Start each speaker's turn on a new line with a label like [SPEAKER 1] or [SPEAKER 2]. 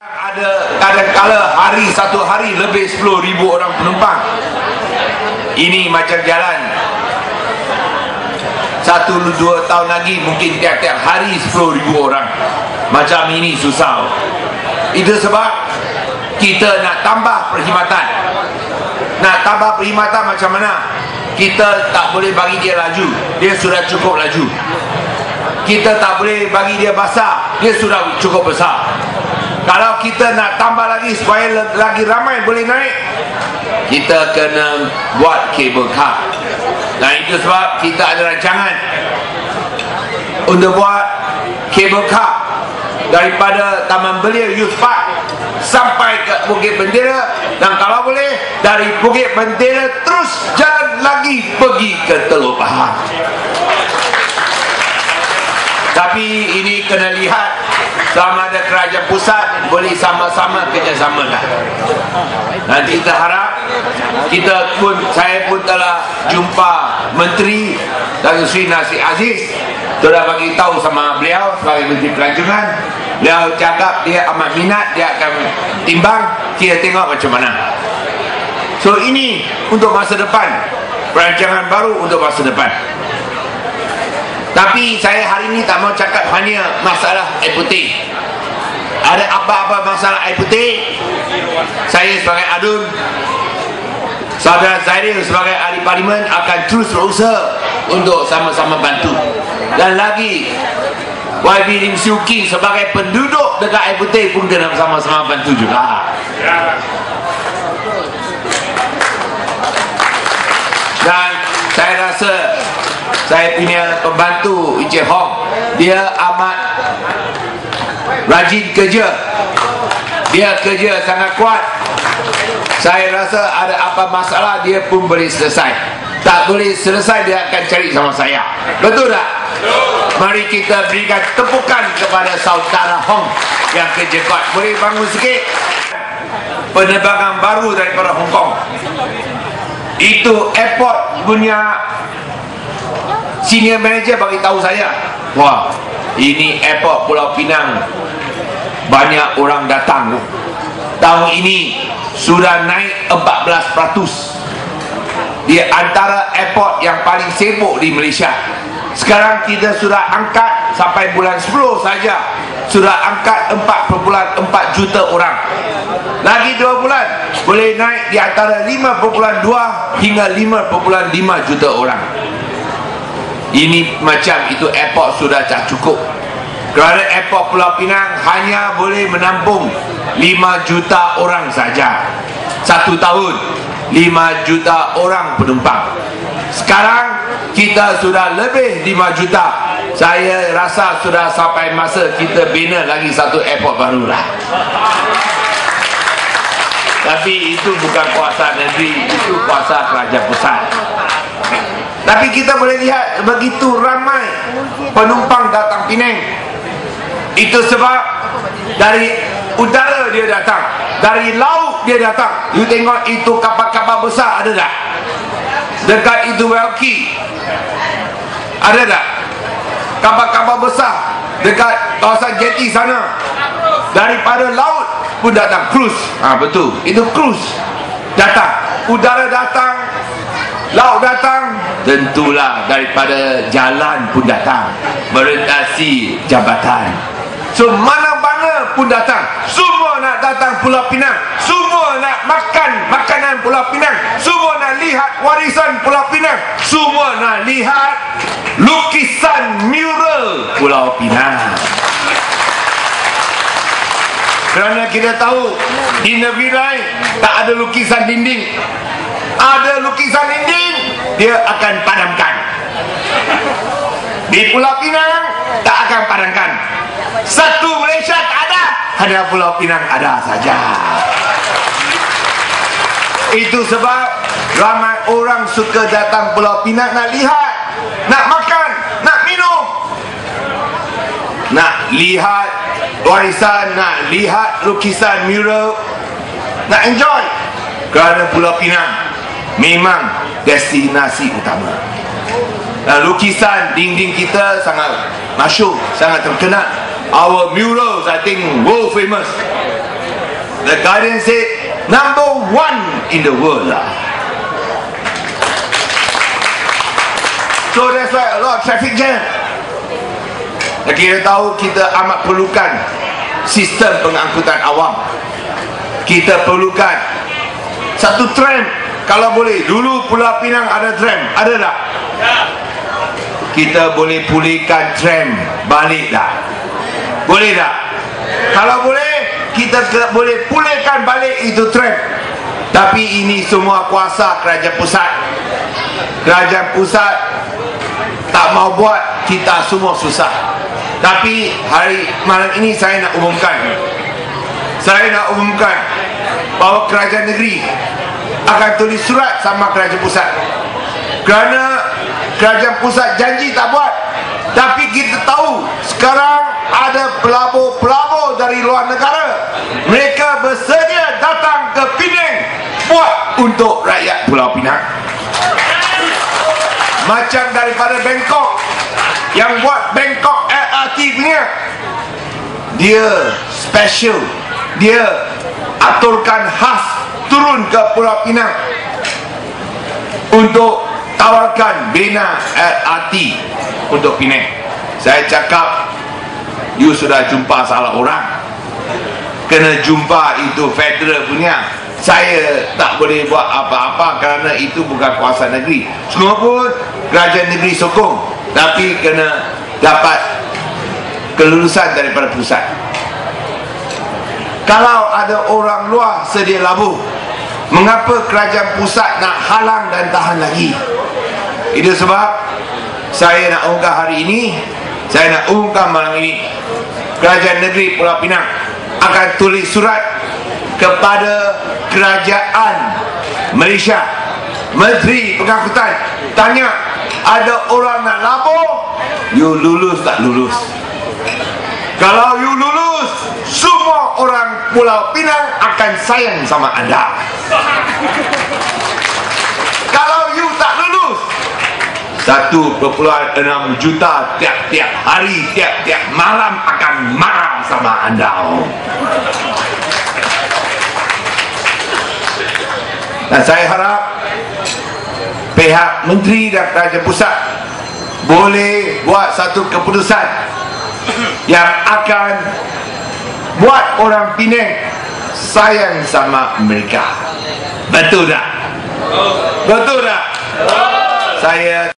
[SPEAKER 1] Ada kadang-kala satu hari lebih 10,000 orang penumpang. Ini macam jalan 1-2 tahun lagi mungkin tiap-tiap hari 10,000 orang. Macam ini susah. Itu sebab kita nak tambah perkhidmatan. Nak tambah perkhidmatan macam mana? Kita tak boleh bagi dia laju, dia sudah cukup laju. Kita tak boleh bagi dia besar, dia sudah cukup besar. Kalau kita nak tambah lagi supaya lagi ramai boleh naik, kita kena buat kabel car. Nah, itu sebab kita ada rancangan untuk buat kabel car daripada Taman Belia Youth Park sampai ke Bukit Bendera, dan kalau boleh dari Bukit Bendera terus jalan lagi pergi ke Teluk Bahar. Tapi ini kena lihat sama ada kerajaan pusat boleh sama-sama kerjasamakan. Nanti kita harap saya pun telah jumpa Menteri Datuk Seri Nasir Aziz, sudah bagi tahu sama beliau sebagai Menteri Pelancongan. Beliau cakap dia amat minat, dia akan timbang, kita tengok macam mana. So ini untuk masa depan, perancangan baru untuk masa depan. Tapi saya hari ini tak mau cakap hanya masalah air putih. Ada apa-apa masalah air putih, saya sebagai adun, saudara Zairil sebagai ahli parlimen akan terus berusaha untuk sama-sama bantu. Dan lagi YB Lim Siew King sebagai penduduk dekat air putih pun kena sama-sama bantu juga. Dan saya rasa saya punya pembantu Encik Hong, dia amat rajin kerja, dia kerja sangat kuat. Saya rasa ada apa masalah dia pun boleh selesai. Tak boleh selesai dia akan cari sama saya. Betul tak? Mari kita berikan tepukan kepada saudara Hong yang kerja kuat. Boleh bangun sikit? Penerbangan baru daripada Hong Kong, itu airport punya senior manager bagi tahu saya, wah, ini airport Pulau Pinang banyak orang datang. Tahun ini sudah naik 14%. Dia antara airport yang paling sibuk di Malaysia. Sekarang kita sudah angkat sampai bulan 10 saja, sudah angkat 4.4 juta orang. Lagi 2 bulan boleh naik di antara 5.2 hingga 5.5 juta orang. Ini macam itu airport sudah tak cukup. Kerana airport Pulau Pinang hanya boleh menampung 5 juta orang saja. Satu tahun 5 juta orang penumpang. Sekarang kita sudah lebih 5 juta. Saya rasa sudah sampai masa kita bina lagi satu airport barulah. Tapi itu bukan kuasa negeri, itu kuasa kerajaan pusat. Tapi kita boleh lihat begitu ramai penumpang datang Penang. Itu sebab dari udara dia datang, dari laut dia datang. You tengok itu kapal-kapal besar ada tak? Dekat itu Welky ada tak? Kapal-kapal besar dekat kawasan jeti sana, daripada laut pun datang. Cruise, betul, itu cruise datang. Udara datang, laut datang, tentulah daripada jalan pun datang, melintasi jabatan. So mana-mana pun datang, semua nak datang Pulau Pinang, semua nak makan makanan Pulau Pinang, semua nak lihat warisan Pulau Pinang, semua nak lihat lukisan mural Pulau Pinang. Kerana kita tahu di negeri lain tak ada lukisan dinding. Ada lukisan dinding, dia akan padamkan. Di Pulau Pinang tak akan padamkan. Satu Malaysia tak ada, hanya Pulau Pinang ada saja. Itu sebab ramai orang suka datang Pulau Pinang nak lihat, nak makan, nak minum, nak lihat warisan, nak lihat lukisan mural, nak enjoy. Kerana Pulau Pinang memang destinasi utama. Lukisan dinding kita sangat masyhur, sangat terkenal. Our murals, I think, world famous. The Guardian said #1 in the world lah. So that's why a lot of traffic jam. Kita tahu kita amat perlukan sistem pengangkutan awam. Kita perlukan satu tram kalau boleh. Dulu Pulau Pinang ada tram, ada tak? Kita boleh pulihkan tram balik tak? Boleh tak? Kalau boleh, kita boleh pulihkan balik itu tram. Tapi ini semua kuasa kerajaan pusat. Kerajaan pusat tak mau buat, kita semua susah. Tapi malam ini saya nak umumkan bahawa kerajaan negeri akan tulis surat sama kerajaan pusat. Kerana kerajaan pusat janji tak buat. Tapi kita tahu sekarang ada pelabur-pelabur dari luar negara. Mereka bersedia datang ke Penang buat untuk rakyat Pulau Pinang. Macam daripada Bangkok, yang buat Bangkok LRT punya, dia special, dia aturkan khas turun ke Pulau Pinang untuk tawarkan bina LRT untuk Penang. Saya cakap, you sudah jumpa salah orang. Kena jumpa itu federal punya. Saya tak boleh buat apa-apa kerana itu bukan kuasa negeri. Semua pun kerajaan negeri sokong, tapi kena dapat kelulusan daripada pusat. Kalau ada orang luar sedia labur, mengapa kerajaan pusat nak halang dan tahan lagi? Itu sebab saya nak umumkan hari ini, saya nak umumkan malam ini, kerajaan negeri Pulau Pinang akan tulis surat kepada kerajaan Malaysia, Menteri Pengangkutan, tanya, ada orang nak labur, you lulus tak lulus? Kalau you lulus, semua orang Pulau Pinang akan sayang sama anda. Kalau you tak lulus, 1,6 juta tiap-tiap hari, tiap-tiap malam akan marah sama anda. Dan saya harap pihak menteri dan kerajaan pusat boleh buat satu keputusan yang akan buat orang Penang sayang sama mereka. Betul tak? Betul tak? Saya